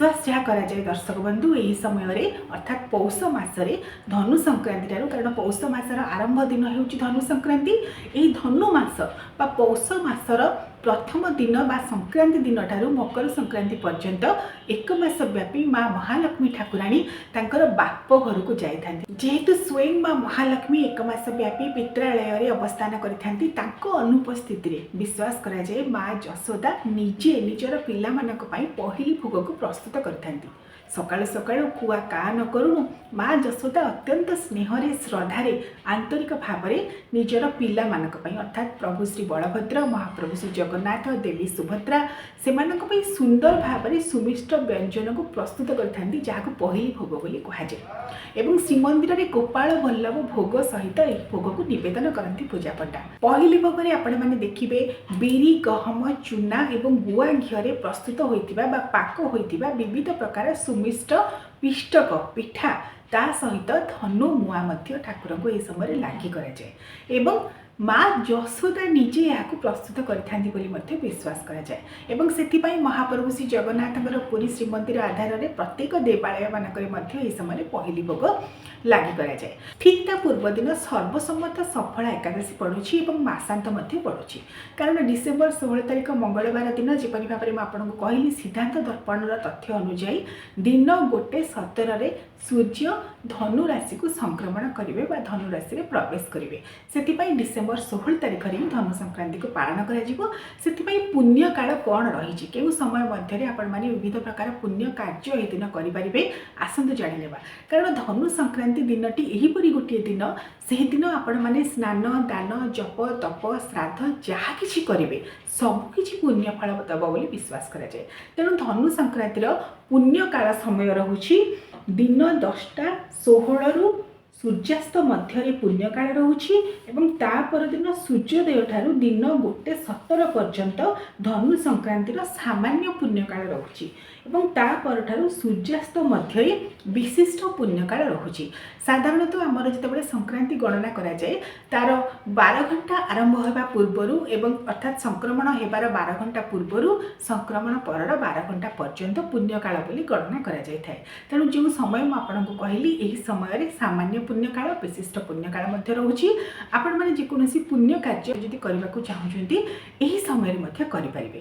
विश्वास जहाँ करा जाए दर्शक बंधु यही समय अर्थात पौष मसरे धनु संक्रांति ठारू कारण पौष मसर आरंभ दिन हूँ धनु संक्रांति। यही धनु मास बा पौष मसर प्रथम दिन बा संक्रांति दिन ठारू मकर संक्रांति पर्यंत एक मास व्यापी माँ महालक्ष्मी ठाकुराणी तांकर बाप घर को जाइथांती। जेहेतु स्वयं माँ महालक्ष्मी एक मास व्यापी पित्रालय अवस्थान करिथांती तांको अनुपस्थिति रे विश्वास करा जाए माँ जशोदा निजे निजर पिला मानक पई पहिली भोग को प्रस्तुत करिथांती। सकाळु सकाळु कुआ का न करूणु माँ जशोदा अत्यंत स्नेहरे श्रद्धारे आंतरिक भाव निजर पिला मानक पई अर्थात प्रभु श्री बलभद्र महाप्रभु श्री जगन्नाथ देवी सुभद्रा से सुंदर भाव सुमिष्ट व्यंजन को प्रस्तुत करथांती जहाँ पहिली भोग बोली कहुए एवं श्रीमंदिर में गोपाल वल्लभ भोग सहित एक भोग को निवेदन करती पूजा पंडा। पहिली भोग में आपण मैंने देखिए बिरी गहम चूना एवं गुआ घी प्रस्तुत होइतिबा बा पाक होइतिबा विविध प्रकार सुमिष्ट पिष्टक पिठा ता सहित धनु मुआ ठाकुर को यह समय लागी कराए एवं माँ जशोदा निजे यहाँ प्रस्तुत करि विश्वास कराए एवं से महाप्रभु श्री जगन्नाथ पुरी श्रीमंदिर आधार में प्रत्येक देवालय मानक समय पहिली भोग लागी कराए। ठीक ता पूर्व दिन सर्वसम्मत सफल एकादशी पड़ुछि एवं मासांत पड़ुछि कारण डिसेम्बर 16 तारिख मंगलवार दिन जेपरि भाव में आपको कहली सिद्धांत दर्पणर तथ्य अनुजाई दिन 1:17 सूर्य धनु राशि को संक्रमण करेंगे धनु राशि में प्रवेश करेंगे से डिसेम्बर 16 तारिख में धनु संक्रांति को पालन कर पुण्य काल कौन रही केउ समय मध्य आपण माने विविध प्रकार पुण्य कार्य ए दिन करें आसतु जाणीने कारण धनु संक्रांति दिनटी एहीपरि गोटे दिन से दिन आपण माने स्नान दान जप तप श्राद्ध जहाँ किछि करेंगे सबकि पुण्य फल दब बोली विश्वास करा जाए। तेणु धनु संक्रांतिर पुण्य काल समय रहुछि दिन 10:16 रु सूर्यास्त मध्य पुण्यकाल रोचे एवं तापर दिन सूर्योदय ठारू दिन 1:17 पर्यंत धनु संक्रांतिर सामान्य पुण्यकाल रोचे एवं तापर ठारू सूर्यास्त मध्य विशिष्ट पुण्यकाल रोचे। साधारणतः आमर जितेबाला संक्रांति गणना करा जाए तार 12 घंटा आरंभ होगा पूर्वर एवं अर्थात संक्रमण होबार 12 घंटा पूर्वर संक्रमण पर 12 घंटा पर्यंत पुण्यकाल बोली गणना करा जाए। तेणु जो समय मुझे कहली यही समय सामान्य पुण्यकाल विशिष्ट पुण्यकाल रोचे आपण मैंने जेकोसी पुण्य कार्य जदि करने को चाहते यही समय करें।